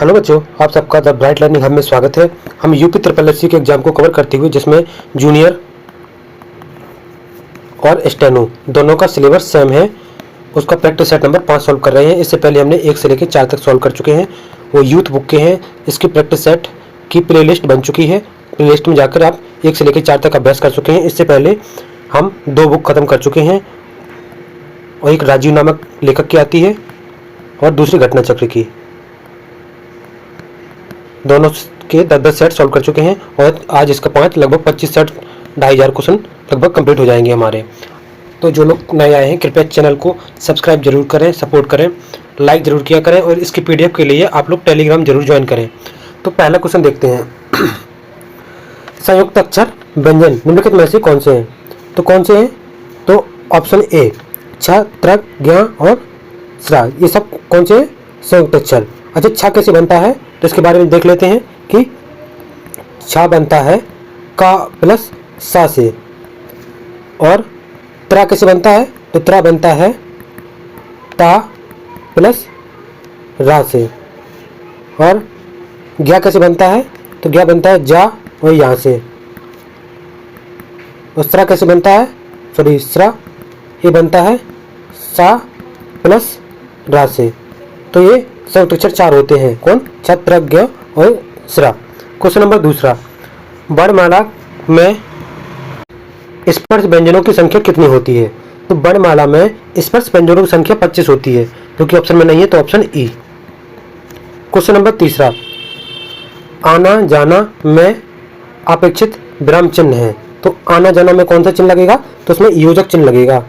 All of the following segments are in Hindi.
हेलो बच्चों, आप सबका द ब्राइट लर्निंग हब में स्वागत है। हम यूपी SSC के एग्जाम को कवर करते हुए जिसमें जूनियर और स्टेनो दोनों का सिलेबस सेम है, उसका प्रैक्टिस सेट नंबर 5 सॉल्व कर रहे हैं। इससे पहले हमने 1 से लेकर 4 तक सॉल्व कर चुके हैं, वो यूथ बुक के हैं। इसकी प्रैक्टिस सेट की प्लेलिस्ट बन चुकी है, प्लेलिस्ट में जाकर आप 1 से लेकर 4 तक अभ्यास कर चुके हैं। इससे पहले हम 2 बुक खत्म कर चुके हैं, और एक राजीव नामक लेखक की आती है और दूसरी घटना चक्र की। दोनों के 10-10 सेट सॉल्व कर चुके हैं, और आज इसका 5 लगभग 25 सेट 2500 क्वेश्चन लगभग कंप्लीट हो जाएंगे हमारे। तो जो लोग नए आए हैं कृपया चैनल को सब्सक्राइब जरूर करें, सपोर्ट करें, लाइक जरूर किया करें, और इसकी PDF के लिए आप लोग टेलीग्राम जरूर ज्वाइन करें। तो पहला क्वेश्चन देखते हैं। संयुक्त अक्षर व्यंजन निम्नलिखित में से कौन से हैं? तो कौन से हैं? तो ऑप्शन ए छ, त्र, ज्ञ और स्रा, ये सब कौन से हैं? संयुक्त अक्षर। अच्छा, छ कैसे बनता है तो इसके बारे में देख लेते हैं कि छ बनता है का प्लस सा से, और त्रा कैसे बनता है? तो त्रा बनता है ता प्लस रा से, और ज्ञ कैसे बनता है? तो ज्ञ बनता है जा और यहाँ से, और स्रा कैसे बनता है? सॉरी स्रा ये बनता है सा प्लस रा से। तो ये संयुक्त अक्षर 4 होते हैं, कौन? छ, त्र, ज्ञ और स्रा। क्वेश्चन नंबर दूसरा, वर्णमाला में स्पर्श व्यंजनों की संख्या कितनी होती है? तो वर्णमाला में स्पर्श व्यंजनों की संख्या 25 होती है, जो कि ऑप्शन में नहीं है, तो ऑप्शन ई। क्वेश्चन नंबर तीसरा, आना जाना में अपेक्षित विराम चिन्ह है। तो आना जाना में कौन सा चिन्ह लगेगा? तो उसमें योजक चिन्ह लगेगा।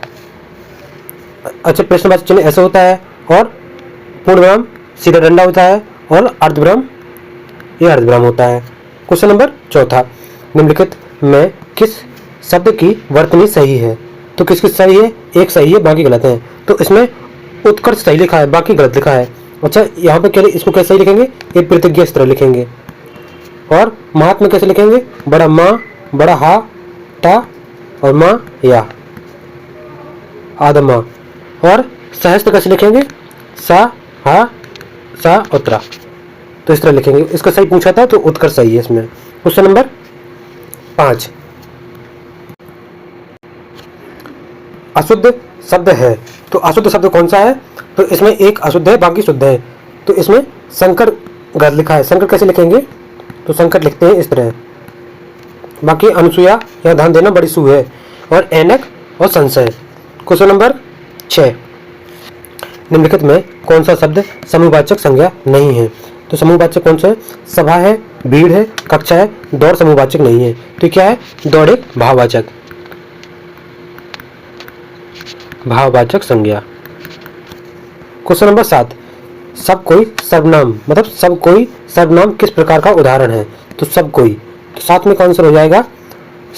अच्छा, प्रश्नवाचक चिन्ह ऐसा होता है, और पूर्ण विराम सीधा डंडा होता है, और अर्धविराम ये अर्धविराम होता है। क्वेश्चन नंबर चौथा, निम्नलिखित में किस शब्द की वर्तनी सही है? तो किसकी सही है? एक सही है, बाकी गलत है। तो इसमें उत्कर्ष सही लिखा है, बाकी गलत लिखा है। अच्छा, यहाँ पे क्या इसको कैसे लिखेंगे? ये प्रतिज्ञा इस तरह लिखेंगे। और महात्मा कैसे लिखेंगे? बड़ा माँ, बड़ा हा, टा और माँ या आदमा। और सहस्त्र कैसे लिखेंगे? सा, हा, सा और त्रा। तो इस तरह लिखेंगे। इसका सही पूछा था तो उत्कर्ष सही है इसमें। क्वेश्चन नंबर 5, अशुद्ध शब्द है। तो अशुद्ध शब्द कौन सा है? तो इसमें एक अशुद्ध है, बाकी शुद्ध है। तो इसमें संकर गलत लिखा है। संकर कैसे लिखेंगे? तो संकर लिखते हैं इस तरह, बाकी अनुसूया यहाँ ध्यान देना बड़ी सू है, और ऐनक और संशय। क्वेश्चन नंबर 6, निम्नलिखित में कौन सा शब्द समूहवाचक संज्ञा नहीं है? तो समूहवाचक कौन सा है? सभा है, भीड़ है, कक्षा है, दौड़ समूहवाचक नहीं है। तो क्या है? दौड़ एक भाववाचक, भाववाचक संज्ञा। क्वेश्चन नंबर 7, सब कोई सर्वनाम मतलब सब कोई सर्वनाम किस प्रकार का उदाहरण है? तो सब कोई, तो 7 में का आंसर हो जाएगा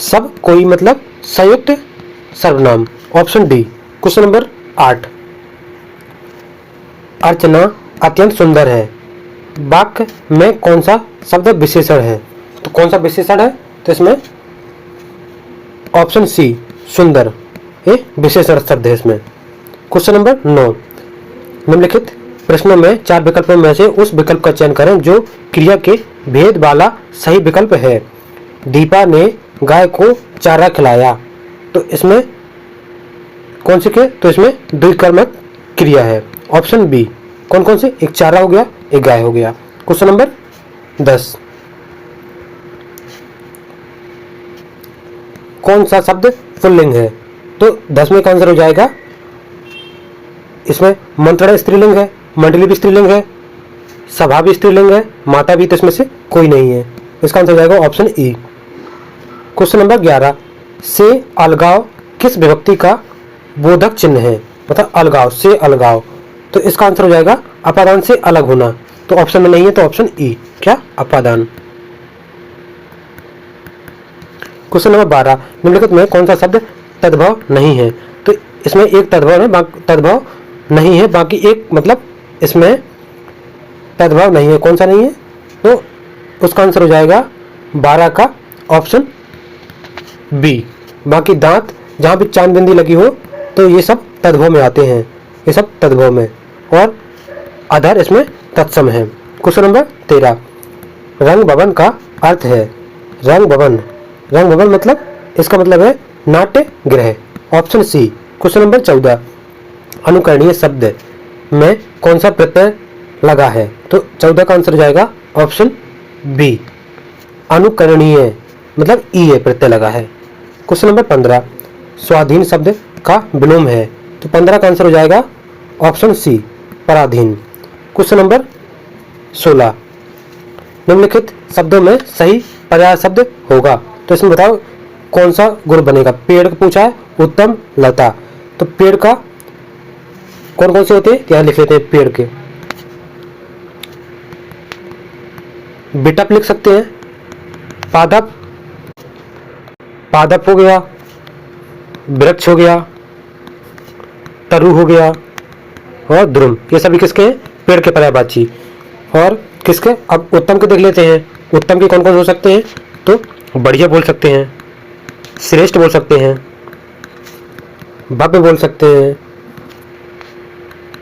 सब कोई मतलब संयुक्त सर्वनाम, ऑप्शन डी। क्वेश्चन नंबर 8, अर्चना अत्यंत सुंदर है, वाक्य में कौन सा शब्द विशेषण है? तो कौन सा विशेषण है? तो इसमें ऑप्शन सी सुंदर ये विशेषण शब्द है इसमें। क्वेश्चन नंबर 9, निम्नलिखित प्रश्नों में 4 विकल्पों में से उस विकल्प का चयन करें जो क्रिया के भेद वाला सही विकल्प है। दीपा ने गाय को चारा खिलाया। तो इसमें कौन से के? तो इसमें द्विकर्मक क्रिया है, ऑप्शन बी। कौन कौन से? एक चारा हो गया, एक गाय हो गया। क्वेश्चन नंबर 10, कौन सा शब्द पुल्लिंग है? तो 10 में का आंसर हो जाएगा, इसमें मंत्रणा स्त्रीलिंग है, मंडली भी स्त्रीलिंग है, सभा भी स्त्रीलिंग है, माता भी, तो इसमें से कोई नहीं है। इसका आंसर हो जाएगा ऑप्शन ई। क्वेश्चन नंबर 11, से अलगाव किस विभक्ति का बोधक चिन्ह है? मतलब अलगाव, से अलगाव, तो इसका आंसर हो जाएगा अपादान से अलग होना। तो ऑप्शन में नहीं है, तो ऑप्शन ई, क्या? अपादान। क्वेश्चन नंबर 12, निम्नलिखित में कौन सा शब्द तद्भव नहीं है? तो इसमें एक तद्भव है, तद्भव नहीं है, बाकी एक मतलब इसमें तद्भव नहीं है। कौन सा नहीं है? तो उसका आंसर हो जाएगा 12 का ऑप्शन बी। बाकी दांत जहाँ भी चांद बिंदी लगी हो तो ये सब तद्भव में आते हैं, ये सब तद्भव में, और अधर इसमें तत्सम है। क्वेश्चन नंबर 13, रंग भवन का अर्थ है। रंग भवन, रंग भवन मतलब इसका मतलब है नाट्य गृह, ऑप्शन सी। क्वेश्चन नंबर 14, अनुकरणीय शब्द में कौन सा प्रत्यय लगा है? तो 14 का आंसर हो जाएगा ऑप्शन बी, अनुकरणीय मतलब ई है, प्रत्यय लगा है। क्वेश्चन नंबर 15, स्वाधीन शब्द का विलोम है। तो 15 का आंसर हो जाएगा ऑप्शन सी, पराधीन। क्वेश्चन नंबर 16, निम्नलिखित शब्दों में सही पर्याय शब्द होगा। तो इसमें बताओ कौन सा गुण बनेगा। पेड़ का पूछा है, उत्तम, लता। तो पेड़ का कौन कौन से होते हैं यहाँ लिख लेते हैं। पेड़ के बिटअप लिख सकते हैं, पादप, पादप हो गया, वृक्ष हो गया, तरु हो गया और द्रुम। ये सभी किसके हैं? पेड़ के पर्यायवाची। और किसके? अब उत्तम के देख लेते हैं। उत्तम के कौन कौन हो सकते हैं? तो बढ़िया बोल सकते हैं, श्रेष्ठ बोल सकते हैं, भव्य बोल सकते हैं,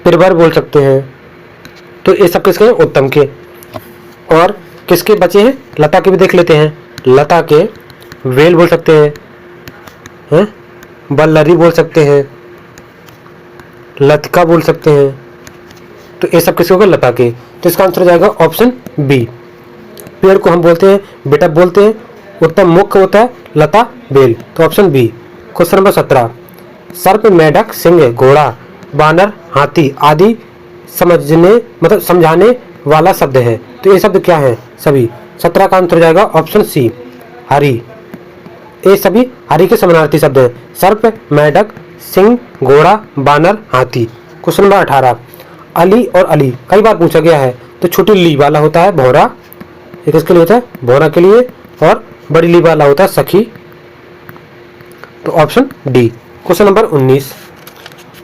प्रवर बोल सकते हैं। तो ये सब किसके हैं? उत्तम के। और किसके बचे हैं? लता के भी देख लेते हैं। लता के वेल बोल सकते हैं, बल्लरी बोल सकते हैं, लतिका बोल सकते हैं। तो ये सब किसके होगा? लता के। तो इसका आंसर हो जाएगा ऑप्शन बी। पेड़ को हम बोलते हैं बिटअप बोलते हैं, उत्तम मुख्य होता है, लता बेल। तो ऑप्शन बी। क्वेश्चन नंबर 17, सर्प, मेढक, सिंह, घोड़ा, बानर, हाथी आदि समझने मतलब समझाने वाला शब्द है। तो ये शब्द क्या है? सभी। 17 का आंसर हो जाएगा ऑप्शन सी, हरि। ये सभी हरि के समानार्थी शब्द हैं। सर्प, मेढक, सिंह, घोड़ा, बानर, हाथी। क्वेश्चन नंबर 18, अली और अली कई बार पूछा गया है। तो छोटी ली वाला होता है भौरा, ये किसके लिए होता है? भौरा के लिए। और बड़ी ली वाला होता है सखी। तो ऑप्शन डी। क्वेश्चन नंबर 19,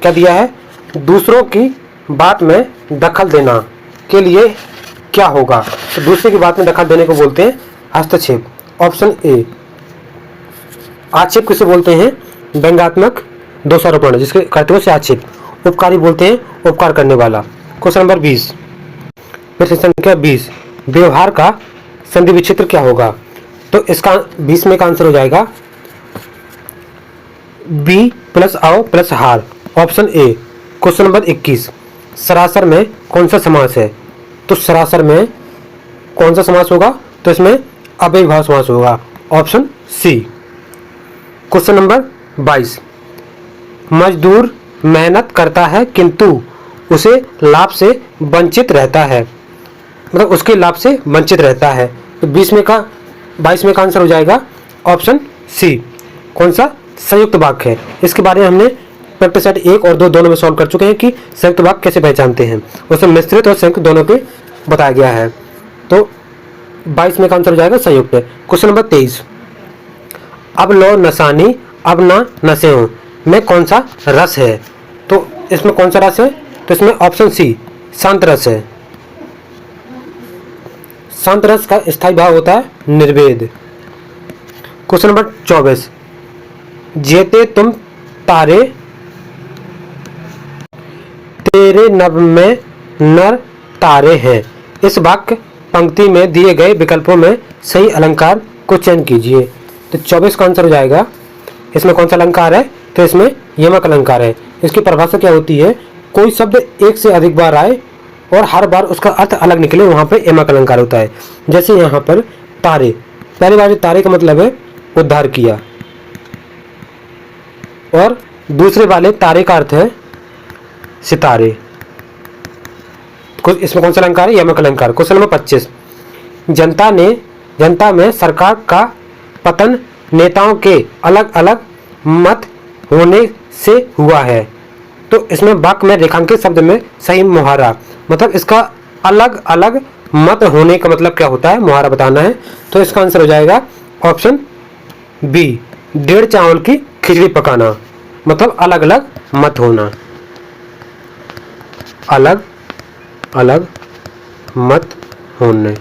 क्या दिया है? दूसरों की बात में दखल देना के लिए क्या होगा? तो दूसरे की बात में दखल देने को बोलते हैं हस्तक्षेप, ऑप्शन ए। आक्षेप किसे बोलते हैं? व्यंग्यात्मक दोषारोपण, जिसके कर्तव्य से आक्षेप। उपकारी बोलते हैं उपकार करने वाला। क्वेश्चन नंबर 20, प्रश्न संख्या 20, व्यवहार का संधि विच्छेद क्या होगा? तो इसका 20 में का आंसर हो जाएगा बी प्लस आओ प्लस हार, ऑप्शन ए। क्वेश्चन नंबर 21, सरासर में कौन सा समास है? तो सरासर में कौन सा समास होगा? तो इसमें अव्ययीभाव समास होगा, ऑप्शन सी। क्वेश्चन नंबर 22, मजदूर मेहनत करता है किंतु उसे लाभ से वंचित रहता है, मतलब उसके लाभ से वंचित रहता है। तो 22 में का आंसर हो जाएगा ऑप्शन सी। कौन सा? संयुक्त वाक्य है। इसके बारे में हमने प्रैक्टिस सेट 1 और 2 दोनों में सॉल्व कर चुके हैं कि संयुक्त वाक्य कैसे पहचानते हैं। उसमें मिश्रित और संयुक्त दोनों के बताया गया है। तो 22 में का आंसर हो जाएगा संयुक्त। क्वेश्चन नंबर 23, अब लो नसानी अब ना नशे हो में कौन सा रस है? तो इसमें कौन सा रस है? तो इसमें ऑप्शन सी, शांत रस है। शांत रस का स्थायी भाव होता है निर्वेद। क्वेश्चन नंबर 24, जेते तुम तारे तेरे नभ में नर तारे हैं। इस वाक्य पंक्ति में दिए गए विकल्पों में सही अलंकार को चयन कीजिए। तो 24 का आंसर हो जाएगा, इसमें कौन सा अलंकार है? तो इसमें यमक अलंकार है। इसकी परिभाषा क्या होती है? कोई शब्द एक से अधिक बार आए और हर बार उसका अर्थ अलग निकले, वहां पे यमक अलंकार होता है। जैसे यहाँ पर तारे, पहली बार तारे का मतलब है उद्धार किया, और दूसरे वाले तारे का अर्थ है सितारे। इसमें कौन सा अलंकार है? यमक अलंकार। क्वेश्चन नंबर 25, जनता में सरकार का पतन नेताओं के अलग अलग मत होने से हुआ है। तो इसमें वाक्य में रेखांकित शब्द में सही मुहारा, मतलब इसका अलग अलग मत होने का मतलब क्या होता है, मुहारा बताना है। तो इसका आंसर हो जाएगा ऑप्शन बी, डेढ़ चावल की खिचड़ी पकाना, मतलब अलग अलग मत होना, अलग अलग मत होने।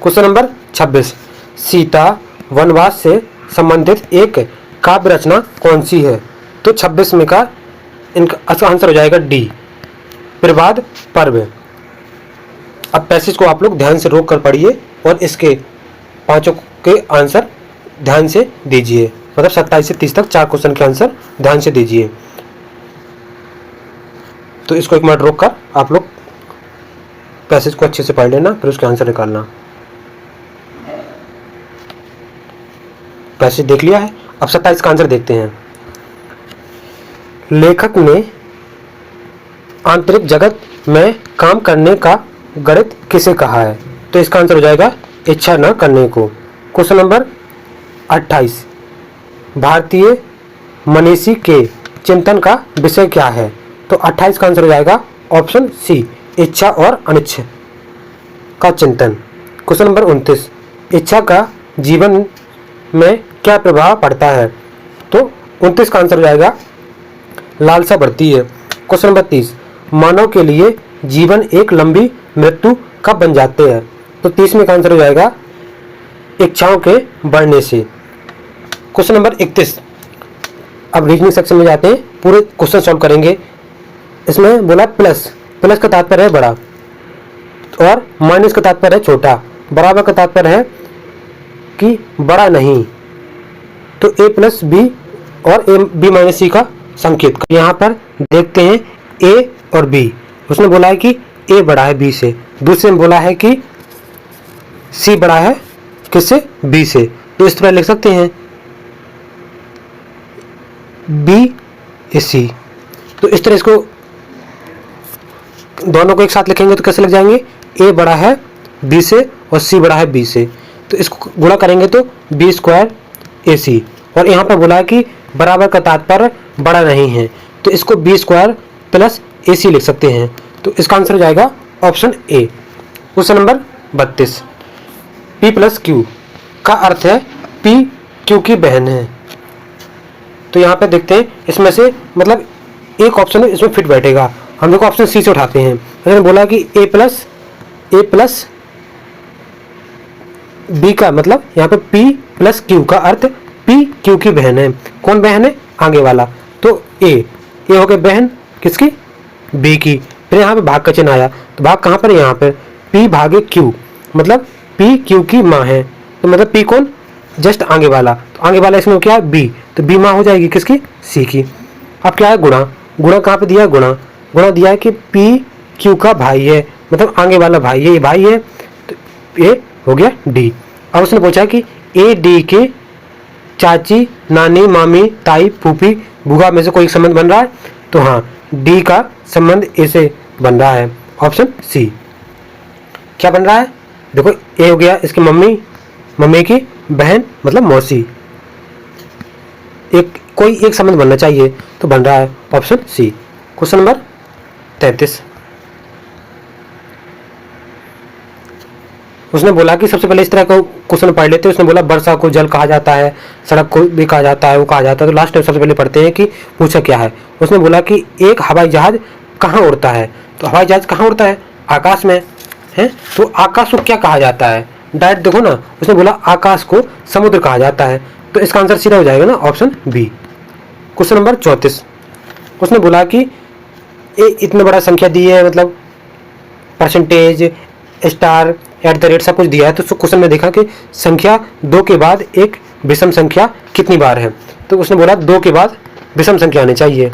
क्वेश्चन नंबर 26, सीता वनवास से संबंधित एक काव्य रचना कौन सी है? तो 26 में का इनका आंसर हो जाएगा डी, प्रवाद पर्व। अब पैसेज को आप लोग ध्यान से रोक कर पढ़िए और इसके पांचों के आंसर ध्यान से दीजिए, मतलब 27 से 30 तक 4 क्वेश्चन के आंसर ध्यान से दीजिए। तो इसको 1 मिनट रोक कर आप लोग पैसेज को अच्छे से पढ़ लेना, फिर उसके आंसर निकालना। पैसेज देख लिया है, अब 27 का आंसर देखते हैं। लेखक ने आंतरिक जगत में काम करने का गणित किसे कहा है? तो इसका आंसर हो जाएगा इच्छा न करने को। क्वेश्चन नंबर 28, भारतीय मनीषी के चिंतन का विषय क्या है? तो 28 का आंसर हो जाएगा ऑप्शन सी, इच्छा और अनिच्छा का चिंतन। क्वेश्चन नंबर 29, इच्छा का जीवन में क्या प्रभाव पड़ता है? तो 29 का आंसर हो जाएगा लालसा बढ़ती है। क्वेश्चन नंबर 30, मानव के लिए जीवन एक लंबी मृत्यु कब बन जाते हैं? तो 30 में का आंसर हो जाएगा इच्छाओं के बढ़ने से। क्वेश्चन नंबर 31, अब रीजनिंग सेक्शन में जाते हैं, पूरे क्वेश्चन सॉल्व करेंगे। इसमें बोला प्लस, प्लस का तात्पर्य है बड़ा और माइनस का तात्पर्य है छोटा, बराबर का तात्पर्य है कि बड़ा नहीं। तो ए प्लस बी और ए बी माइनस सी का संकेत यहाँ पर देखते हैं, ए और बी। उसने बोला है कि ए बड़ा है बी से, दूसरे में बोला है कि सी बड़ा है किससे? बी से। तो इस तरह लिख सकते हैं बी ए सी। तो इस तरह इसको दोनों को एक साथ लिखेंगे तो कैसे लिख जाएंगे? ए बड़ा है बी से और सी बड़ा है बी से। तो इसको गुणा करेंगे तो बी स्क्वायर ए सी, और यहाँ पर बोला है कि बराबर का तात्पर्य बड़ा नहीं है, तो इसको बी स्क्वायर प्लस ए सी लिख सकते हैं। तो इसका आंसर हो जाएगा option A. Question number 32, P plus Q का अर्थ है पी क्यू की बहन है। तो यहाँ पे देखते हैं इसमें से मतलब एक ऑप्शन इसमें फिट बैठेगा। हम लोग ऑप्शन सी से उठाते हैं। मैंने बोला कि ए प्लस बी का मतलब यहाँ पे पी प्लस क्यू का अर्थ पी क्यू की बहन है। कौन बहन है? आगे वाला। तो ए हो गई बहन किसकी? बी की। फिर यहाँ पे भाग का चिन्ह आया, तो भाग कहाँ पर है? यहाँ पर पी भागे क्यू, मतलब पी क्यू की माँ है। तो मतलब पी कौन? जस्ट आगे वाला। तो आगे वाला इसमें क्या है? बी। तो बी माँ हो जाएगी किसकी? सी की। अब क्या है? गुणा। गुणा कहाँ पे दिया है? गुणा दिया है कि पी क्यू का भाई है, मतलब आगे वाला भाई है, ये भाई है। तो ये हो गया डी। अब उसने पूछा कि ए डी के चाची, नानी, मामी, ताई, फूफी, बुआ में से कोई संबंध बन रहा है? तो हाँ, डी का संबंध ए से बन रहा है, ऑप्शन सी। क्या बन रहा है? देखो, ए हो गया इसकी मम्मी की बहन मतलब मौसी, कोई एक संबंध बनना चाहिए, तो बन रहा है ऑप्शन सी। क्वेश्चन नंबर 33, उसने बोला कि सबसे पहले इस तरह का क्वेश्चन पढ़ लेते हैं। उसने बोला वर्षा को जल कहा जाता है, सड़क को भी कहा जाता है, वो कहा जाता है। तो लास्ट टाइम सबसे पहले पढ़ते हैं कि पूछा क्या है। उसने बोला कि एक हवाई जहाज कहाँ उड़ता है? तो हवाई जहाज कहाँ उड़ता है? आकाश में है। तो आकाश को क्या कहा जाता है? डायरेक्ट देखो ना, उसने बोला आकाश को समुद्र कहा जाता है। तो इसका आंसर सीधा हो जाएगा ना, ऑप्शन बी। क्वेश्चन नंबर 34, उसने बोला कि इतने बड़ा संख्या दी है, मतलब percentage, star, at the rate सब कुछ दिया है। तो क्वेश्चन में देखा कि संख्या 2 के बाद एक विषम संख्या कितनी बार है? तो उसने बोला 2 के बाद विषम संख्या आनी चाहिए।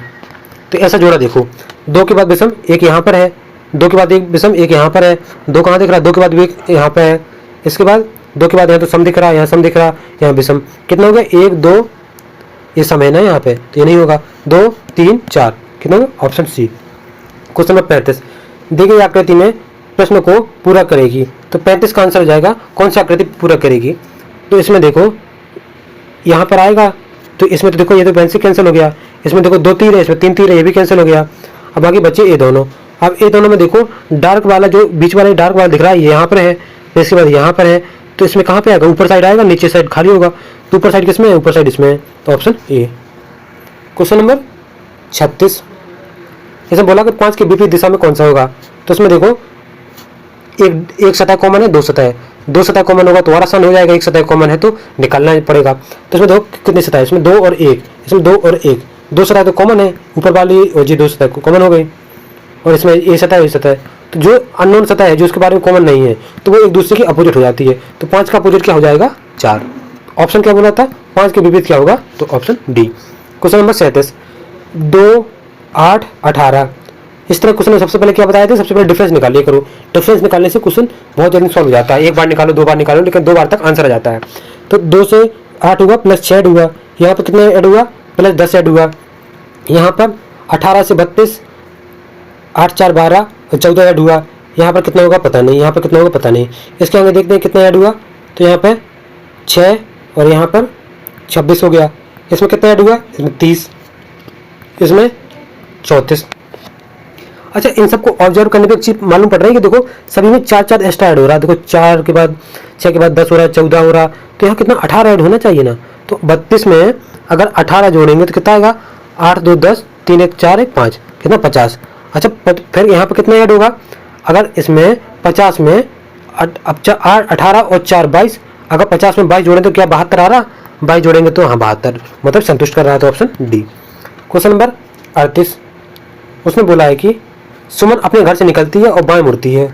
तो ऐसा जोड़ा देखो, 2 के बाद विषम एक यहाँ पर है, 2 के बाद एक विषम एक यहाँ पर है, 2 कहाँ दिख रहा है? 2 के बाद एक यहाँ पर है, इसके बाद 2 के बाद यहाँ तो सम दिख रहा है, यहाँ सम दिख रहा है, यहाँ विषम। कितना हो गया? 1 2, ये सम है ना यहाँ पे, तो ये नहीं होगा। 2 3 4, कितना होगा? Option C. क्वेश्चन नंबर 35, दी गई आकृति में प्रश्न को पूरा करेगी। तो 35 का आंसर हो जाएगा कौन सी आकृति पूरा करेगी? तो इसमें देखो यहाँ पर आएगा, तो इसमें तो देखो ये तो पेंसिल कैंसिल हो गया, इसमें देखो 2 तीर है, इसमें 3 तीर है, ये भी कैंसिल हो गया। अब आगे बचे ये दोनों। अब ये दोनों में देखो डार्क वाला, जो बीच वाला डार्क वाला दिख रहा है, ये यहाँ पर है, इसके बाद यहाँ पर है। तो इसमें कहाँ पे आएगा? ऊपर साइड आएगा, नीचे साइड खाली होगा। तो ऊपर साइड किसमें है? ऊपर साइड इसमें है, तो ऑप्शन ए। क्वेश्चन नंबर 36, इसमें बोला कि 5 के विपरीत दिशा में कौन सा होगा? तो इसमें देखो एक सतह कॉमन है, 2 सतह है, 2 सतह कॉमन होगा तो और आसान हो जाएगा। एक सतह कॉमन है तो निकालना पड़ेगा। तो इसमें देखो कितनी सतह है? इसमें 2 और 1, इसमें 2 और 1, 2 सतह तो कॉमन है, ऊपर वाली और जी 2 सतह कॉमन हो गई। और इसमें ये सतह तो जो अननोन सतह है, जो उसके बारे में कॉमन नहीं है, तो वो एक दूसरे की अपोजिट हो जाती है। तो 5 का अपोजिट क्या हो जाएगा? 4। ऑप्शन क्या बोला था? 5 के विपरीत क्या होगा? तो ऑप्शन डी। Question number 37, 2, 8, 18। इस तरह क्वेश्चन में सबसे पहले क्या बताया था? सबसे पहले डिफरेंस निकालिए करो। डिफरेंस निकालने से क्वेश्चन बहुत जल्दी सॉल्व हो जाता है। एक बार निकालो, 2 बार निकालो, लेकिन 2 बार तक आंसर आ जाता है। तो 2 से 8 हुआ प्लस 6 ऐड हुआ, यहाँ पर कितना ऐड हुआ? प्लस 10 ऐड हुआ। यहाँ पर 18 से 32, 8 4 12 और 14 ऐड हुआ। यहाँ पर कितना होगा पता नहीं, यहाँ पर कितना होगा पता नहीं। इसके आगे देखते हैं कितना ऐड हुआ। तो यहाँ पर 6 और यहाँ पर 26 हो गया। इसमें कितना ऐड हुआ? इसमें 30, इसमें 34। अच्छा, इन सबको ऑब्जर्व करने पे एक चीज मालूम पड़ रही है कि देखो सभी में 4 4 एक्स्ट्रा ऐड हो रहा है। देखो 4 के बाद 6 के बाद 10 हो रहा है, 14 हो रहा। तो यहाँ कितना? 18 ऐड होना चाहिए ना। तो 32 में अगर 18 जोड़ेंगे तो कितना आएगा? 8 2 10, 3 1 4 1 5, कितना? 50। अच्छा, फिर यहाँ पर कितना ऐड होगा? अगर इसमें 50 में 18 और 4 22, अगर 50 में 22 जोड़ें तो क्या 72 आ रहा? 22 जोड़ेंगे तो हाँ 72, मतलब संतुष्ट कर रहा है। तो ऑप्शन डी। क्वेश्चन नंबर 38, उसने बोला है कि सुमन अपने घर से निकलती है और बाएं मुड़ती है।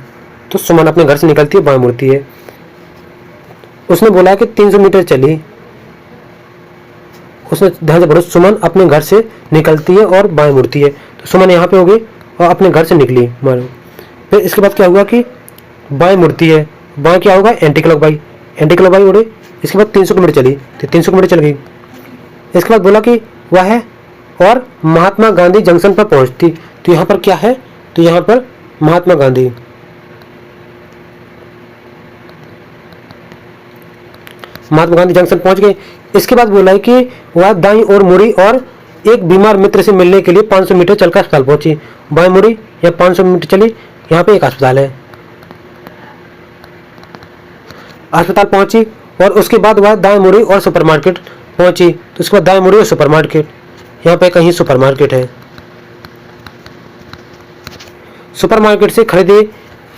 तो सुमन अपने घर से निकलती है, बाएं मुड़ती है। उसने बोला है कि 300 मीटर चली। उसने ध्यान से पढ़ो, सुमन अपने घर से निकलती है और बाएं मुड़ती है। तो सुमन यहाँ पे हो गई और अपने घर से निकली, मानो। फिर इसके बाद क्या हुआ कि बाएं मुड़ती है। बाएं क्या होगा? Anti clock by, anti clock by उड़े। इसके बाद 300 किलोमीटर चली, तो 300 किलोमीटर चल गई। इसके बाद बोला कि वह है और महात्मा गांधी जंक्शन पर पहुंचती। तो यहाँ पर क्या है? तो यहाँ पर महात्मा गांधी जंक्शन पहुंच गए। इसके बाद बोला है कि वह दाईं ओर मुड़ी और एक बीमार मित्र से मिलने के लिए 500 मीटर चलकर अस्पताल पहुंची। बाएं मुड़ी या 500 मीटर चली, यहाँ पे एक अस्पताल है, अस्पताल पहुंची। और उसके बाद वह दाएं मुड़ी और सुपरमार्केट पहुंची। तो उसके बाद दाएं मुड़ी और सुपरमार्केट, यहाँ पे कहीं सुपरमार्केट है। सुपरमार्केट से खरीदी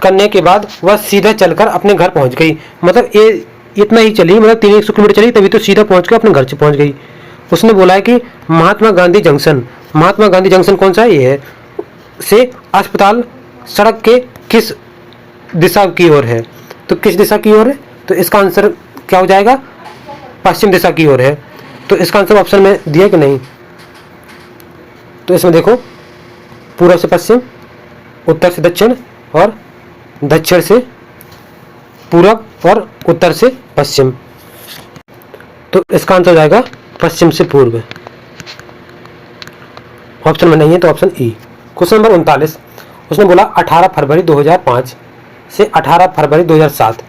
करने के बाद वह सीधा चलकर अपने घर पहुंच गई। मतलब ये इतना ही चली, मतलब 300 किलोमीटर चली, तभी तो सीधा पहुंच के अपने घर से पहुंच गई। उसने बोला है कि महात्मा गांधी जंक्शन, महात्मा गांधी जंक्शन कौन सा है? ये है से अस्पताल सड़क के किस दिशा की ओर है? तो किस दिशा की ओर है? तो इसका आंसर क्या हो जाएगा? पश्चिम दिशा की ओर है। तो इसका आंसर ऑप्शन में दिया कि नहीं? तो इसमें देखो, पूर्व से पश्चिम, उत्तर से दक्षिण और दक्षिण से पूरब और उत्तर से पश्चिम। तो इसका आंसर हो जाएगा पश्चिम से पूर्व। ऑप्शन में नहीं है तो ऑप्शन ई। क्वेश्चन नंबर 39, उसने बोला 18 फरवरी 2005 से 18 फरवरी 2007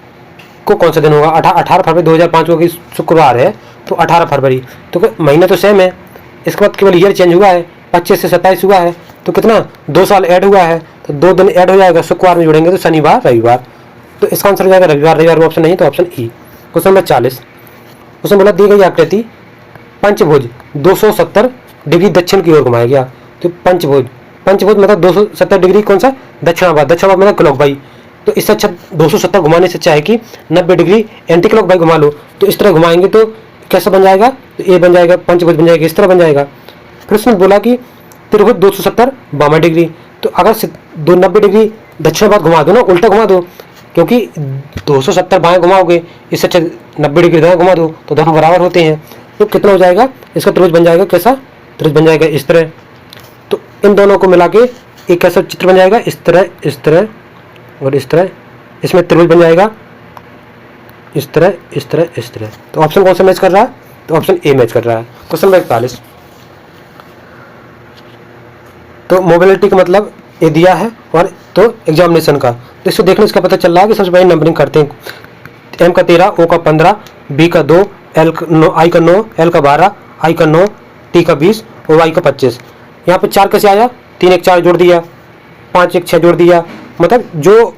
को कौन सा दिन होगा? 18 फरवरी 2005 को शुक्रवार है, तो 18 फरवरी, तो महीना तो सेम है। इसके बाद केवल ईयर चेंज हुआ है, 25 से 27 हुआ है। तो कितना? 2 साल ऐड हुआ है, तो 2 दिन ऐड हो जाएगा। शुक्रवार में जोड़ेंगे तो शनिवार रविवार। तो इसका आंसर हो जाएगा रविवार। रविवार में ऑप्शन नहीं तो ऑप्शन ई। क्वेश्चन नंबर 40, उसने बोला दी गई आकृति पंचभुज 270 डिग्री दक्षिण की ओर घुमाया गया। तो पंचभुज, पंचभुज मतलब 270 डिग्री कौन सा? दक्षिणावर्त। दक्षिणावर्त मतलब क्लॉक बाई। तो इससे अच्छा 270 घुमाने से अच्छा है कि 90 डिग्री एंटी क्लॉक बाई घुमा लो। तो इस तरह घुमाएंगे तो कैसा बन जाएगा? तो ए बन जाएगा, पंचभुज बन जाएगा, इस तरह बन जाएगा। फिर उसने बोला कि त्रिभुज 270 52 डिग्री। तो अगर 90 डिग्री दक्षिणावर्त घुमा दो ना, उल्टा घुमा दो, क्योंकि 270 बाएं घुमाओगे, इससे अच्छा 90 डिग्री दाएं घुमा दो, तो दोनों बराबर होते हैं। तो कितना हो जाएगा? इसका त्रिभुज बन जाएगा कैसा? त्रिभुज बन जाएगा इस तरह। तो इन दोनों को मिला के एक कैसा चित्र बन जाएगा? इस तरह और इस तरह। इसमें त्रिभुज बन जाएगा इस तरह, इस तरह, इस तरह। तो ऑप्शन कौन सा मैच कर रहा है? तो ऑप्शन ए मैच कर रहा है। क्वेश्चन नंबर 41, तो मोबिलिटी का मतलब ये दिया है और तो एग्जामिनेशन का। तो इसको देखने से क्या पता चल रहा है कि सबसे पहले नंबरिंग करते हैं। एम का 13, ओ का 15, बी का 2, एल का 9, आई का 9, एल का 12, आई का 9, टी का 20 और वाई का 25। यहाँ पे 4 कैसे आया? 3 1 4 जोड़ दिया, 5 1 6 जोड़ दिया, मतलब जो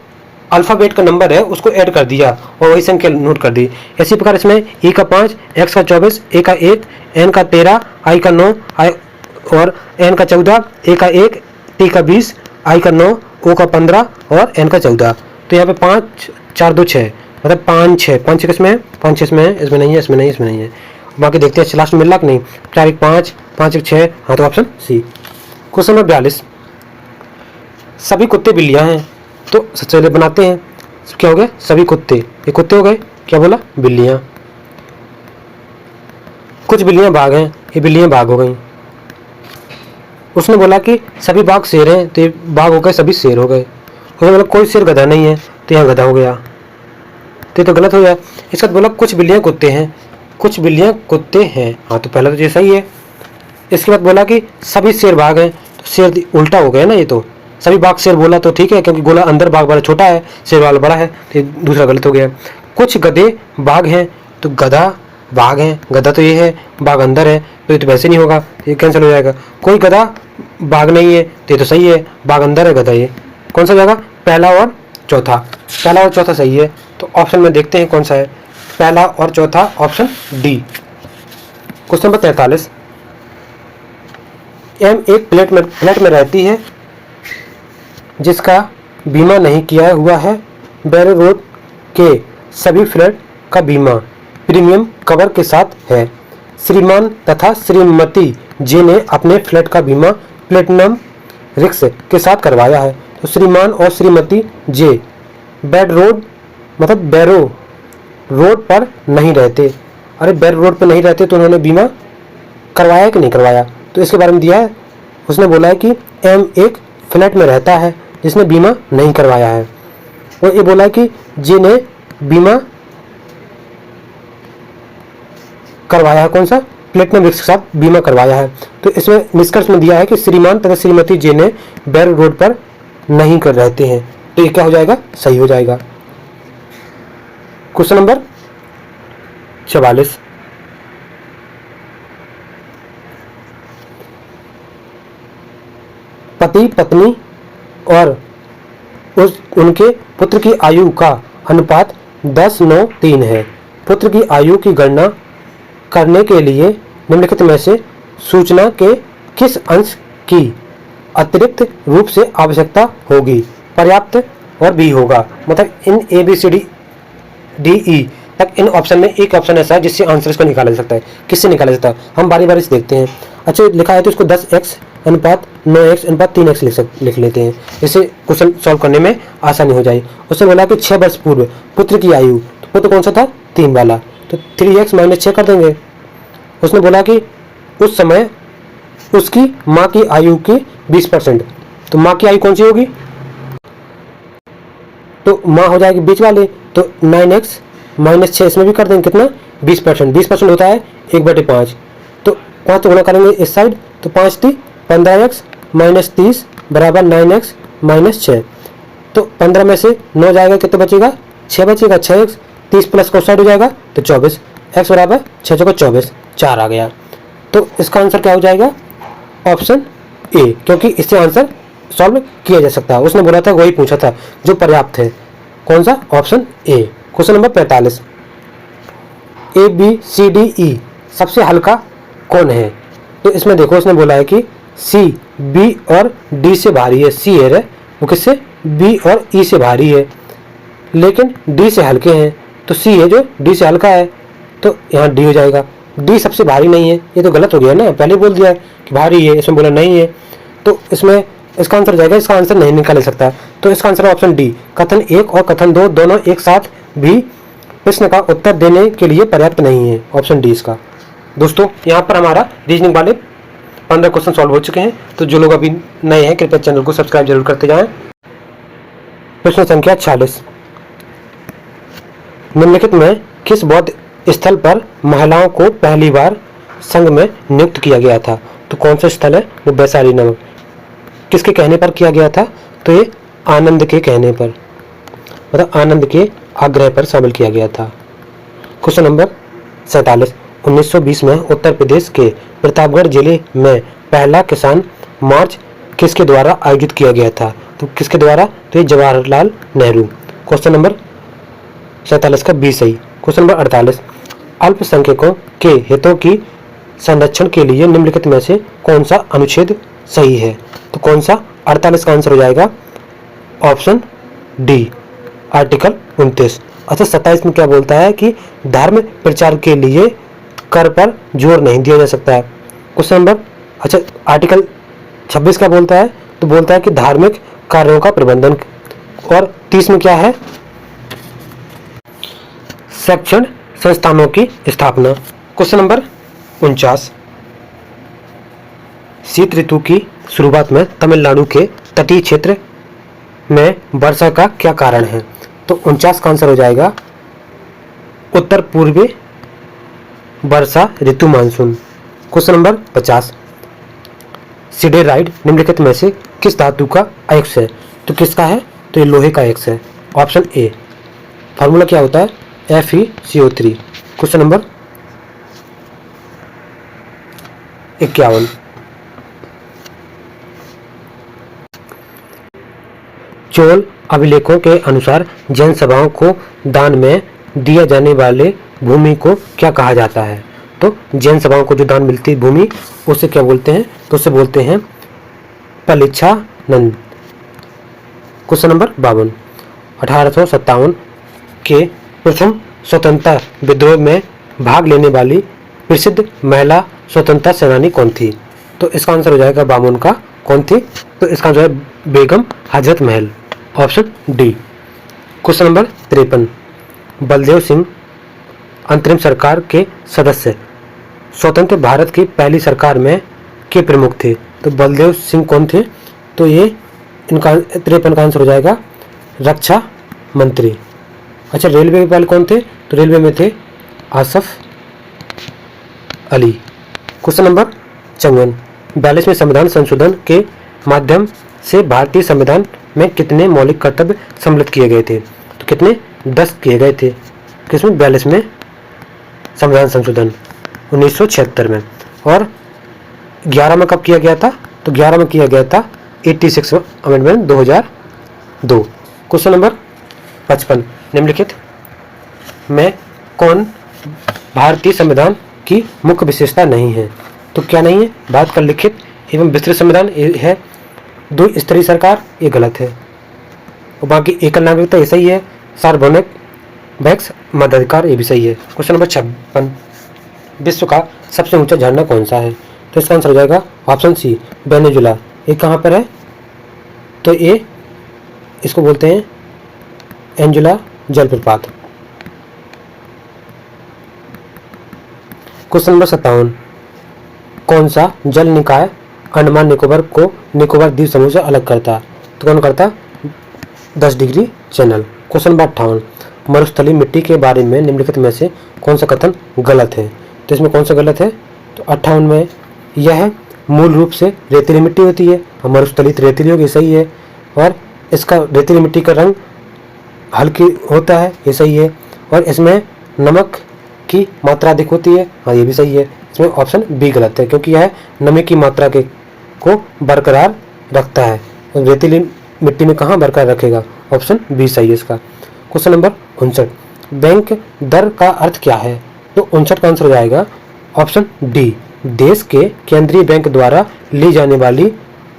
अल्फ़ाबेट का नंबर है उसको ऐड कर दिया और वही संख्या नोट कर दी। इसी प्रकार इसमें ई का 5, एक्स का 24, ए का 1, एन का 13, आई का 9, आई और एन का 14, ए का 1, टी का 20, आई का 9, ओ का 15 और एन का 14। तो यहाँ पे 5 4 2 6, मतलब 5 6, 5 6 किसमें है? 5 6 इसमें है, इसमें नहीं है, इसमें नहीं, इसमें नहीं है। बाकी देखते हैं लास्ट में मिल रहा कि नहीं। 4 1 5, 5 1 6, हाँ तो ऑप्शन सी। क्वेश्चन नंबर 42, सभी कुत्ते बिल्लियाँ हैं, तो सबसे पहले बनाते हैं। क्या हो गया, सभी कुत्ते, ये कुत्ते हो गए। क्या बोला, बिल्लियाँ। कुछ बिल्लियाँ बाघ हैं, ये बिल्लियाँ बाघ हो गई। उसने बोला कि सभी बाघ शेर हैं, तो ये बाघ हो गए, सभी शेर हो गए। उसने बोला कोई शेर गधा नहीं है, तो यहाँ गधा हो गया, तो ये तो गलत हो गया। इसके बाद बोला कुछ बिल्लियाँ कुत्ते हैं, कुछ बिल्लियाँ कुत्ते हैं, हाँ तो पहला तो ये सही है। इसके बाद बोला कि सभी शेर बाघ हैं, तो शेर उल्टा हो गया ना, ये तो सभी बाघ शेर बोला तो ठीक है, क्योंकि गोला अंदर बाघ वाला छोटा है, शेर वाला बड़ा है, तो ये दूसरा गलत हो गया। कुछ गधे बाघ हैं, तो गधा बाघ है, गधा तो ये है, बाघ अंदर है, तो ये तो वैसे नहीं होगा, ये कैंसिल हो जाएगा। कोई गधा बाघ नहीं है, तो ये तो सही है, बाघ अंदर है, गधा ये। कौन सा जाएगा, पहला और चौथा, पहला और चौथा सही है। तो ऑप्शन में देखते हैं कौन सा है, पहला और चौथा, option D. Question number 43, M एक फ्लैट में रहती है जिसका बीमा नहीं किया हुआ है। बैरो रोड के सभी फ्लैट का बीमा प्रीमियम कवर के साथ है। श्रीमान तथा श्रीमती जे ने अपने फ्लैट का बीमा प्लेटिनम रिक्स के साथ करवाया है। तो श्रीमान और श्रीमती जे बेड रोड मतलब बैरो रोड पर नहीं रहते। अरे बैरो रोड पर नहीं रहते तो उन्होंने बीमा करवाया कि नहीं करवाया, तो इसके बारे में दिया है। उसने बोला है कि एम एक फ्लैट में रहता है जिसने बीमा नहीं करवाया है, और ये बोला है कि जे ने बीमा करवाया है, कौन सा, प्लेटिनम रिक्स के साथ बीमा करवाया है। तो इसमें निष्कर्ष में दिया है कि श्रीमान तथा श्रीमती जे ने बैरो रोड पर नहीं कर रहते हैं, तो ये क्या हो जाएगा, सही हो जाएगा। क्वेश्चन नंबर 44, पति पत्नी और उनके पुत्र की आयु का अनुपात 10:9:3 है। पुत्र की आयु की गणना करने के लिए निम्नलिखित में से सूचना के किस अंश की अतिरिक्त रूप से आवश्यकता होगी। पर्याप्त और बी होगा, मतलब इन A B C D D E तक इन ऑप्शन में एक ऑप्शन ऐसा है जिससे आंसर इसको निकाला जा सकता है। किससे निकाला जाता है, हम बारी बारी से देखते हैं। अच्छा लिखा है तो इसको 10x अनुपात 9x अनुपात 3x लिख लेते हैं, इससे क्वेश्चन सॉल्व करने में आसानी हो जाए। उसने बोला कि 6 वर्ष पूर्व पुत्र की आयु, तो पुत्र कौन सा था, 3 वाला, तो 3x - 6 कर देंगे। उसने बोला कि उस समय उसकी माँ की आयु की 20%, तो माँ की आयु कौन सी होगी, तो माँ हो जाएगी बीच वाले, तो 9x - 6 इसमें भी कर देंगे, कितना 20%, 20% होता है 1/5, तो 5 तो गुना करेंगे इस साइड, तो 5 × 15x - 30 बराबर 9x - 6, तो 15 में से 9 जाएगा, कितना बचेगा, 6 बचेगा, 6x, 30 प्लस को साइड हो जाएगा तो 24, x बराबर 6 × 24, 4 आ गया। तो इसका आंसर क्या हो जाएगा, ऑप्शन ए, क्योंकि इससे आंसर सॉल्व किया जा सकता है। उसने बोला था, वही पूछा था जो पर्याप्त है, कौन सा, option A. Question number 45, A B C D E सबसे हल्का कौन है। तो इसमें देखो उसने बोला है कि सी बी और डी से भारी है, सी है वो किससे, बी और ई से भारी है, लेकिन डी से हल्के हैं, तो सी है जो डी से हल्का है, तो यहाँ डी हो जाएगा। डी सबसे भारी नहीं है, ये तो गलत हो गया ना, पहले बोल दिया है कि भारी है, इसमें बोला नहीं है, तो इसमें इसका आंसर जाएगा, इसका आंसर नहीं निकाल सकता, तो इसका आंसर ऑप्शन डी, कथन 1 और कथन 2 दोनों एक साथ भी प्रश्न का उत्तर देने के लिए पर्याप्त नहीं है, ऑप्शन डी इसका। दोस्तों यहाँ पर हमारा रीजनिंग वाले 15 क्वेश्चन सॉल्व हो चुके हैं, तो जो लोग अभी नए हैं कृपया चैनल को सब्सक्राइब जरूर करते जाएं। प्रश्न संख्या 46, निम्नलिखित में किस बौद्ध स्थल पर महिलाओं को पहली बार संघ में नियुक्त किया गया था। तो कौन सा स्थल है, वो वैशाली नामक। किसके कहने पर किया गया था, तो ये आनंद के कहने पर, मतलब आनंद के आग्रह पर शामिल किया गया था। क्वेश्चन नंबर 47, 1920 में उत्तर प्रदेश के प्रतापगढ़ जिले में पहला किसान मार्च किसके द्वारा आयोजित किया गया था। तो किसके द्वारा, तो ये जवाहरलाल नेहरू। क्वेश्चन नंबर 47 का बी सही। क्वेश्चन नंबर 48, अल्पसंख्यकों के हितों की संरक्षण के लिए निम्नलिखित में से कौन सा अनुच्छेद सही है। तो कौन सा, 48 का आंसर हो जाएगा ऑप्शन डी, आर्टिकल 29। अच्छा 27 में क्या बोलता है कि धर्म प्रचार के लिए कर पर जोर नहीं दिया जा सकता है। क्वेश्चन नंबर, अच्छा आर्टिकल 26 क्या बोलता है, तो बोलता है कि धार्मिक कार्यों का प्रबंधन और 30 में क्या है? शैक्षणिक संस्थानों की स्थापना। क्वेश्चन नंबर 49, शीत ऋतु की शुरुआत में तमिलनाडु के तटीय क्षेत्र में वर्षा का क्या कारण है? तो 49 का आंसर हो जाएगा उत्तर पूर्वी वर्षा ऋतु मानसून। क्वेश्चन नंबर 50, सिडेराइड निम्नलिखित में से किस धातु का अयस्क है? तो किसका है? तो ये लोहे का अयस्क है, ऑप्शन ए। फार्मूला क्या होता है? FeCO3। क्वेश्चन नंबर 51, चोल अभिलेखों के अनुसार जैन सभाओं को दान में दिया जाने वाले भूमि को क्या कहा जाता है? तो जैन सभाओं को जो दान मिलती है भूमि, उसे क्या बोलते हैं? तो उसे बोलते हैं पलिच्छानंद। क्वेश्चन नंबर 52, 1857 के प्रथम स्वतंत्रता विद्रोह में भाग लेने वाली प्रसिद्ध महिला स्वतंत्रता सेनानी कौन थी? तो इसका आंसर हो जाएगा 52 का, कौन थी? तो इसका आंसर है Begum Hazrat Mahal, option D. Question number 53, Baldev Singh अंतरिम सरकार के सदस्य स्वतंत्र भारत की पहली सरकार में के प्रमुख थे। तो बलदेव सिंह कौन थे? तो ये इनका 53 का आंसर हो जाएगा रक्षा मंत्री। अच्छा, रेलवे वाले कौन थे? तो रेलवे में थे आसफ अली। क्वेश्चन नंबर 54, 42वें संविधान संशोधन के माध्यम से भारतीय संविधान में कितने मौलिक कर्तव्य सम्मिलित किए गए थे? तो कितने? 10 किए गए थे। किसमें? 42वें संविधान संशोधन 1976 में। और 11 में कब किया गया था? तो 11 में किया गया था 86 अमेंडमेंट 2002। क्वेश्चन नंबर 55, निम्नलिखित में कौन भारतीय संविधान की मुख्य विशेषता नहीं है? तो क्या नहीं है? भारत का लिखित एवं विस्तृत संविधान है, 2 स्तरीय सरकार, ये गलत है। और बाकी एकल नागरिकता ये सही है, सार्वभौमिक वैक्स मताधिकार ये भी सही है। क्वेश्चन नंबर 56, विश्व का सबसे ऊंचा झरना कौन सा है? तो इसका आंसर हो जाएगा ऑप्शन सी, वेनेजुला। ये कहाँ पर है? तो ये इसको बोलते हैं एंजुला जलप्रपात। क्वेश्चन नंबर 57, कौन सा जल निकाय अंडमान निकोबार को निकोबार द्वीप समूह से अलग करता? तो कौन करता? 10 डिग्री चैनल। क्वेश्चन नंबर 58, मरुस्थलीय मिट्टी के बारे में निम्नलिखित में से कौन सा कथन गलत है? तो इसमें कौन सा गलत है? तो 58 में यह मूल रूप से रेतीली मिट्टी होती है, और मरुस्थलीय रेतीली होगी, सही है। और इसका रेतीली मिट्टी का रंग हल्की होता है, ये सही है। और इसमें नमक की मात्रा अधिक होती है, हाँ ये भी सही है। इसमें ऑप्शन बी गलत है, क्योंकि यह नमी की मात्रा को बरकरार रखता है। रेतीली मिट्टी में कहाँ बरकरार रखेगा? ऑप्शन बी सही है इसका। क्वेश्चन नंबर 59, बैंक दर का अर्थ क्या है? तो 59 का आंसर हो जाएगा ऑप्शन डी, देश के केंद्रीय बैंक द्वारा ली जाने वाली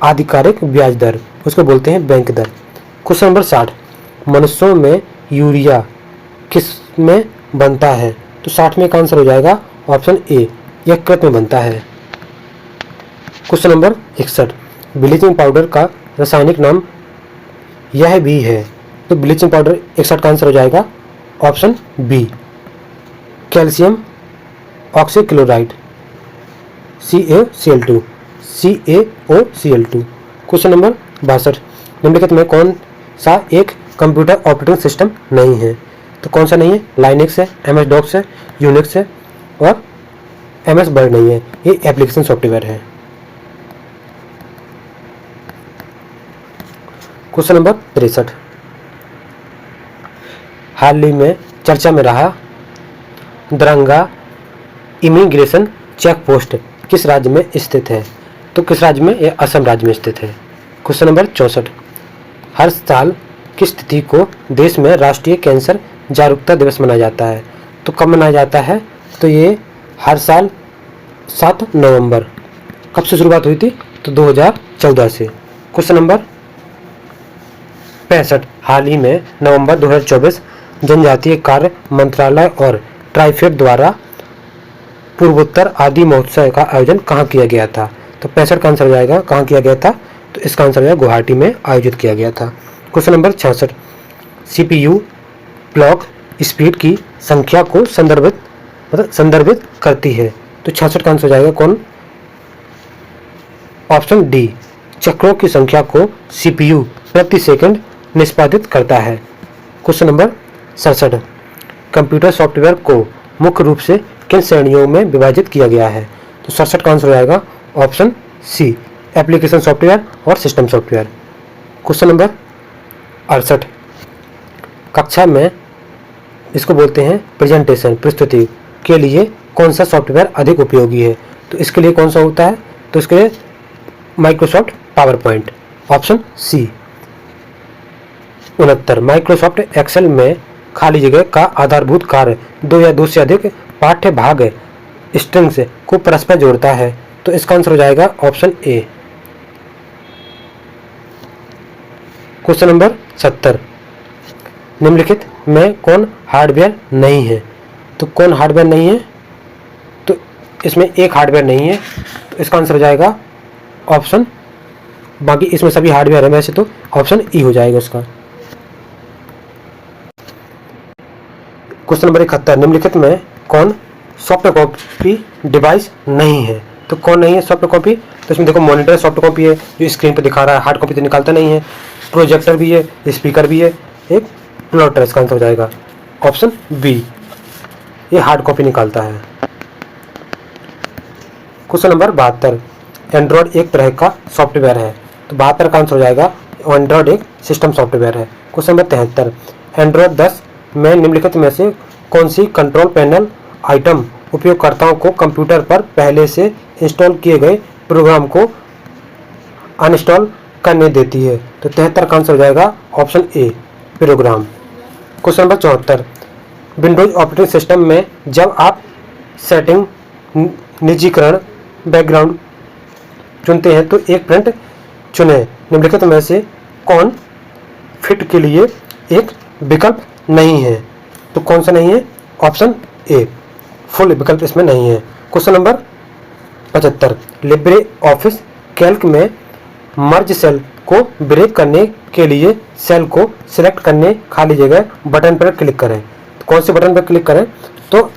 आधिकारिक ब्याज दर, उसको बोलते हैं बैंक दर। क्वेश्चन नंबर 60, मनुष्यों में यूरिया किस में बनता है? तो 60 में का आंसर हो जाएगा ऑप्शन ए, यकृत में बनता है। क्वेश्चन नंबर 61, ब्लीचिंग पाउडर का रासायनिक नाम यह भी है। तो ब्लीचिंग पाउडर 61 का आंसर हो जाएगा option B, calcium oxychloride, CaCl2, CaOCl2। Question number 62, निम्नलिखित में कौन सा एक कंप्यूटर ऑपरेटिंग सिस्टम नहीं है? तो कौन सा नहीं है? लाइनेक्स है, MS DOS है, यूनिक्स है, और MS वर्ड नहीं है, ये एप्लीकेशन सॉफ्टवेयर है। क्वेश्चन नंबर 63, हाल ही में चर्चा में रहा दरंगा इमिग्रेशन चेक पोस्ट किस राज्य में स्थित है? तो किस राज्य में? यह असम राज्य में स्थित है। क्वेश्चन नंबर 64, हर साल किस तिथि को देश में राष्ट्रीय कैंसर जागरूकता दिवस मनाया जाता है? तो कब मनाया जाता है? तो ये हर साल 7 नवंबर। कब से शुरुआत हुई थी? तो 2014 से। क्वेश्चन नंबर 65, हाल ही में नवंबर 2024 जनजातीय कार्य मंत्रालय और ट्राइफेड द्वारा पूर्वोत्तर आदि महोत्सव का आयोजन कहाँ किया गया था? तो 65 का आंसर हो जाएगा कहाँ किया गया था? तो इसका आंसर है गुवाहाटी में आयोजित किया गया था। Question number 66, CPU clock speed की संख्या को संदर्भित करती है। तो 66 का आंसर हो जाएगा कौन? ऑप्शन डी, चक्रों की संख्या को CPU प्रति सेकंड निष्पादित करता है। क्वेश्चन नंबर 67, कंप्यूटर सॉफ्टवेयर को मुख्य रूप से किन श्रेणियों में विभाजित किया गया है? तो 67 का आंसर हो जाएगा ऑप्शन सी, एप्लीकेशन सॉफ्टवेयर और सिस्टम सॉफ्टवेयर। क्वेश्चन नंबर 68, कक्षा में इसको बोलते हैं प्रेजेंटेशन, प्रस्तुति के लिए कौन सा सॉफ्टवेयर अधिक उपयोगी है? तो इसके लिए कौन सा होता है? तो इसके लिए Microsoft PowerPoint, option C. 69, Microsoft Excel में खाली जगह का आधारभूत कार्य दो या दो से अधिक पाठ्य भाग स्ट्रिंग्स को परस्पर जोड़ता है। तो इसका आंसर हो जाएगा ऑप्शन ए। क्वेश्चन नंबर 70, निम्नलिखित में कौन हार्डवेयर नहीं है? तो कौन हार्डवेयर नहीं है? तो इसमें एक हार्डवेयर नहीं है, तो इसका आंसर हो जाएगा ऑप्शन, बाकी इसमें सभी हार्डवेयर है वैसे, तो ऑप्शन ई हो जाएगा उसका। क्वेश्चन नंबर 71, निम्नलिखित में कौन सॉफ्ट कॉपी डिवाइस नहीं है? तो कौन नहीं है सॉफ्ट कॉपी? तो इसमें देखो मॉनिटर सॉफ्ट कॉपी है जो स्क्रीन पर दिखा रहा है, हार्ड कॉपी तो निकालता नहीं है। प्रोजेक्टर भी है, स्पीकर भी है, एक प्लॉटर, इसका आंसर हो जाएगा ऑप्शन बी, ये हार्ड कॉपी निकालता है। क्वेश्चन नंबर 72, एंड्रॉयड एक तरह का सॉफ्टवेयर है। तो 72 का आंसर हो जाएगा एंड्रॉयड एक सिस्टम सॉफ्टवेयर है। क्वेश्चन नंबर 73, एंड्रॉयड 10 में निम्नलिखित में से कौन सी कंट्रोल पैनल आइटम उपयोगकर्ताओं को कंप्यूटर पर पहले से इंस्टॉल किए गए प्रोग्राम को अनइंस्टॉल करने देती है? तो 73 का आंसर हो जाएगा option A, program. Question number 74, Windows operating system में जब आप सेटिंग, निजीकरण, बैकग्राउंड चुनते हैं तो एक प्रिंट चुनें। निम्नलिखित में से कौन फिट के लिए एक विकल्प नहीं है? तो कौन सा नहीं है? ऑप्शन ए, फुल विकल्प इसमें नहीं है। Question number 75, Libre office Calc में मर्ज सेल को ब्रेक करने के लिए सेल को सिलेक्ट करने खाली जगह बटन पर क्लिक करें। तो कौन से बटन पर क्लिक करें? तो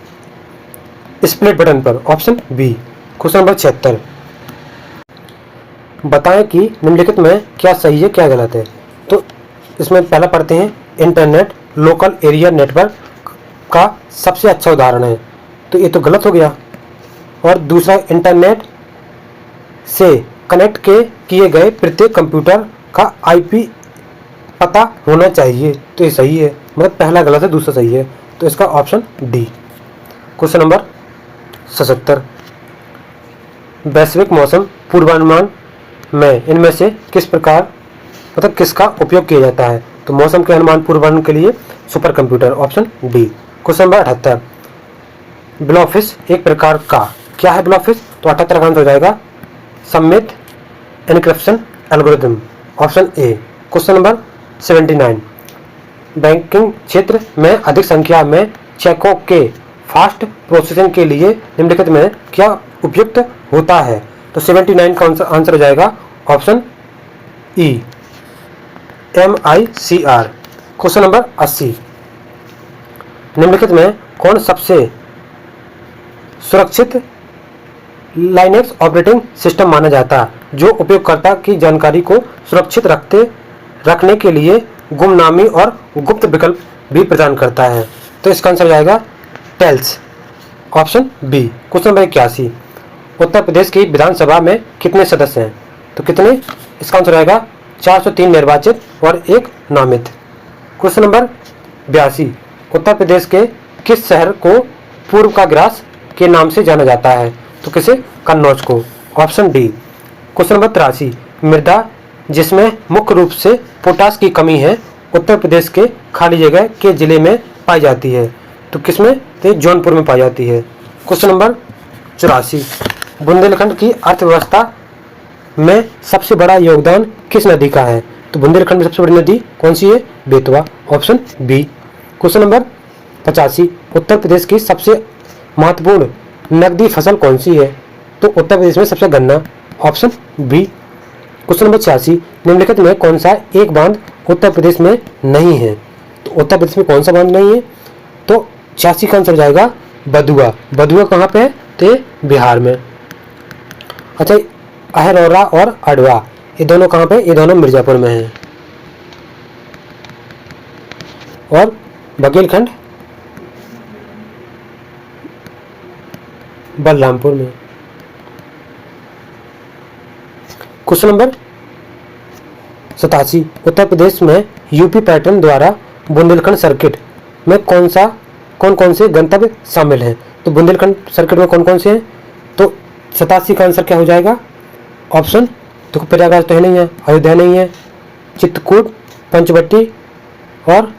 स्प्लिट बटन पर, ऑप्शन बी। क्वेश्चन नंबर 76, बताएं कि निम्नलिखित में क्या सही है क्या गलत है? तो इसमें पहला पढ़ते हैं, इंटरनेट लोकल एरिया नेटवर्क का सबसे अच्छा उदाहरण है। तो ये तो गलत हो गया। और दूसरा, इंटरनेट से कनेक्ट किए गए प्रत्येक कंप्यूटर का आईपी पता होना चाहिए। तो ये सही है, मतलब पहला गलत है दूसरा सही है, तो इसका ऑप्शन डी। क्वेश्चन नंबर 77, वैश्विक मौसम पूर्वानुमान में इनमें से किस प्रकार मतलब किसका उपयोग किया जाता है? तो मौसम के अनुमान पूर्वानुमान के लिए super computer, option D. Question number 78, ब्लॉफिश एक प्रकार का क्या है ब्लॉफिश? तो 78 का आंसर हो जाएगा symmetric encryption algorithm, option A. Question number 79, banking क्षेत्र में अधिक संख्या में चेकों के फास्ट प्रोसेसिंग के लिए निम्नलिखित में क्या उपयुक्त होता है? तो 79 का आंसर हो जाएगा option E, MICR। Question number 80, निम्नलिखित में कौन सबसे सुरक्षित लाइनेक्स ऑपरेटिंग सिस्टम माना जाता है, जो उपयोगकर्ता की जानकारी को सुरक्षित रखने के लिए गुमनामी और गुप्त विकल्प भी प्रदान करता है? तो इसका आंसर जाएगा tails, option B. Question number 81, Uttar Pradesh की विधानसभा में कितने सदस्य हैं? तो कितने? इसका आंसर आएगा 403 निर्वाचित और एक नामित। क्वेश्चन नंबर 82, उत्तर प्रदेश के किस शहर को पूर्व का ग्रास के नाम से जाना जाता है? तो किसे? कन्नौज को, ऑप्शन डी। क्वेश्चन नंबर 83, मृदा जिसमें मुख्य रूप से पोटास की कमी है उत्तर प्रदेश के खाली जगह के जिले में पाई जाती है? तो किसमें? तो जौनपुर में पाई जाती है। क्वेश्चन नंबर 84, बुंदेलखंड की अर्थव्यवस्था में सबसे बड़ा योगदान किस नदी का है? तो बुंदेलखंड में सबसे बड़ी नदी कौन सी है? Betwa, option B. Question number 85, Uttar Pradesh की सबसे महत्वपूर्ण नकदी फसल कौन सी है? तो उत्तर प्रदेश में सबसे गन्ना, ऑप्शन बी। क्वेश्चन नंबर 86, निम्नलिखित में कौन सा एक बांध उत्तर प्रदेश में नहीं है। तो उत्तर प्रदेश में कौन सा बांध नहीं है? तो 86 का आंसर हो जाएगा बदुआ। बदुआ कहाँ पे है? तो ये बिहार में। अच्छा, अहरौरा और अडवा ये दोनों कहाँ पे? ये दोनों मिर्जापुर में हैं। और बघेलखंड बलरामपुर में। क्वेश्चन नंबर 87, उत्तर प्रदेश में यूपी पैटर्न द्वारा बुंदेलखंड सर्किट में कौन कौन से गंतव्य शामिल हैं? तो बुंदेलखंड सर्किट में कौन कौन से हैं? तो 87 का आंसर क्या हो जाएगा? ऑप्शन तो प्रयागराज तो है नहीं है, अयोध्या नहीं है, चित्रकूट, पंचवटी और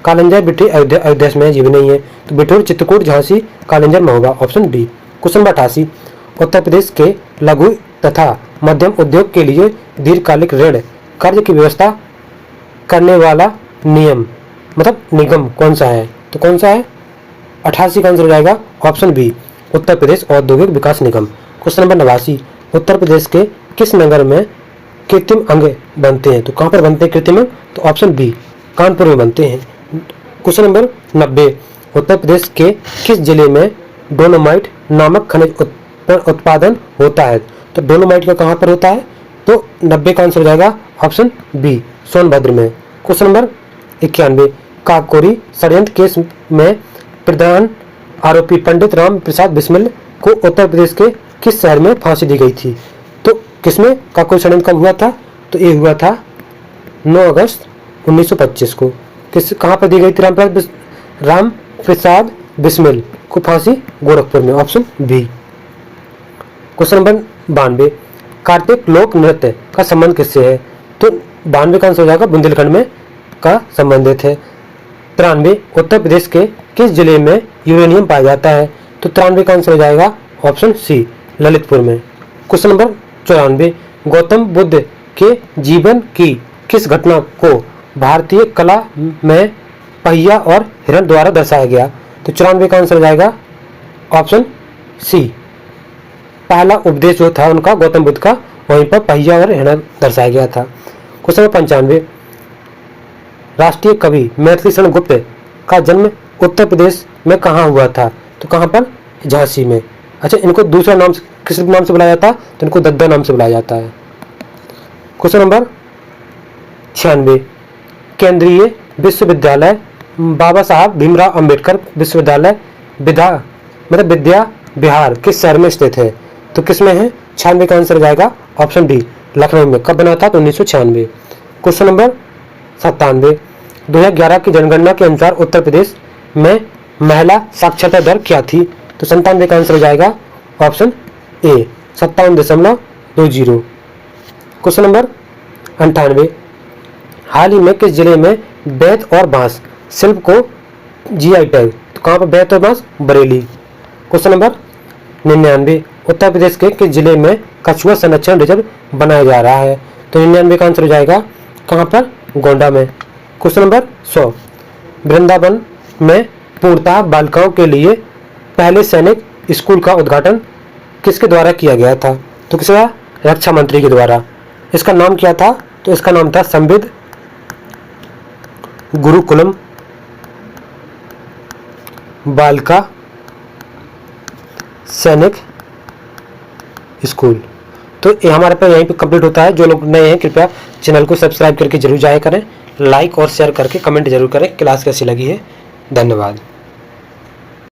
कालंजर बिठूर अयोध्या में ये भी नहीं है। तो बिठूर, चित्रकूट, झांसी, कालंजर में होगा option D. Question number 88, Uttar Pradesh के लघु तथा मध्यम उद्योग के लिए दीर्घकालिक ऋण कर्ज की व्यवस्था करने वाला नियम मतलब निगम कौन सा है? तो कौन सा है? 88 का आंसर हो जाएगा ऑप्शन बी, उत्तर प्रदेश औद्योगिक विकास निगम। क्वेश्चन नंबर 89, उत्तर प्रदेश के किस नगर में कृत्रिम अंग बनते हैं? तो कहाँ पर बनते हैं कृत्रिम अंग? तो ऑप्शन बी, कानपुर में बनते हैं। क्वेश्चन नंबर 90, उत्तर प्रदेश के किस जिले में डोलोमाइट नामक खनिज उत्पादन होता है? तो डोलोमाइट का कहाँ पर होता है? तो 90 का आंसर हो जाएगा ऑप्शन बी, सोनभद्र में। क्वेश्चन नंबर 91, काकोरी षड्यंत्र केस में प्रधान आरोपी पंडित राम प्रसाद बिस्मिल को उत्तर प्रदेश के किस शहर में फांसी दी गई थी? तो किसमें काकोरी षड्यंत्र कब हुआ था? तो ये हुआ था 9 अगस्त 1925 को। कहाँ पर दी गई थी राम प्रसाद बिस्मिल को फांसी? गोरखपुर में, option B. Question number 92, Kartik लोक नृत्य का संबंध किससे है? तो 92 का आंसर हो जाएगा बुंदेलखंड में का संबंधित है। 93, उत्तर प्रदेश के किस जिले में यूरेनियम पाया जाता है? तो 93 का आंसर हो जाएगा ऑप्शन सी, ललितपुर में। क्वेश्चन नंबर 94, गौतम बुद्ध के जीवन की किस घटना को भारतीय कला में पहिया और हिरण द्वारा दर्शाया गया? तो 94 का आंसर हो जाएगा ऑप्शन सी, पहला उपदेश जो था उनका गौतम बुद्ध का, वहीं पर पहिया और हिरण दर्शाया गया था। क्वेश्चन नंबर 95, राष्ट्रीय कवि मैथिली शरण गुप्त का जन्म उत्तर प्रदेश में कहाँ हुआ था? तो कहाँ पर? झांसी में। अच्छा, इनको दूसरा नाम किस नाम से बुलाया जाता है? तो इनको दद्दा नाम से बुलाया जाता है। क्वेश्चन नंबर 96, केंद्रीय विश्वविद्यालय बाबा साहब भीमराव अंबेडकर विश्वविद्यालय विद्या बिहार किस शहर में स्थित है? तो किस में है? 96 का आंसर हो जाएगा ऑप्शन डी, लखनऊ में। कब बना था? तो 1996। क्वेश्चन नंबर 97, 2011 की जनगणना के अनुसार उत्तर प्रदेश में महिला साक्षरता दर क्या थी? तो 97 का आंसर हो जाएगा ऑप्शन ए, 57.20। क्वेश्चन नंबर 98, हाल ही में किस जिले में बेत और बांस शिल्प को जीआई टैग? तो कहाँ पर बेत और बांस? बरेली। क्वेश्चन नंबर 99, उत्तर प्रदेश के किस जिले में कछुआ संरक्षण रिजर्व बनाया जा रहा है? तो 99 का आंसर हो जाएगा कहाँ पर? गोंडा में। क्वेश्चन नंबर 100, वृंदावन में पूर्णतः बालिकाओं के लिए पहले सैनिक स्कूल का उद्घाटन किसके द्वारा किया गया था? तो किसका? रक्षा मंत्री के द्वारा। इसका नाम क्या था? तो इसका नाम था संविद गुरुकुलम बालिका सैनिक स्कूल। तो ये हमारे पे यहीं पे कंप्लीट होता है। जो लोग नए हैं कृपया चैनल को सब्सक्राइब करके जरूर जाया करें, लाइक और शेयर करके कमेंट जरूर करें क्लास कैसी लगी है। धन्यवाद।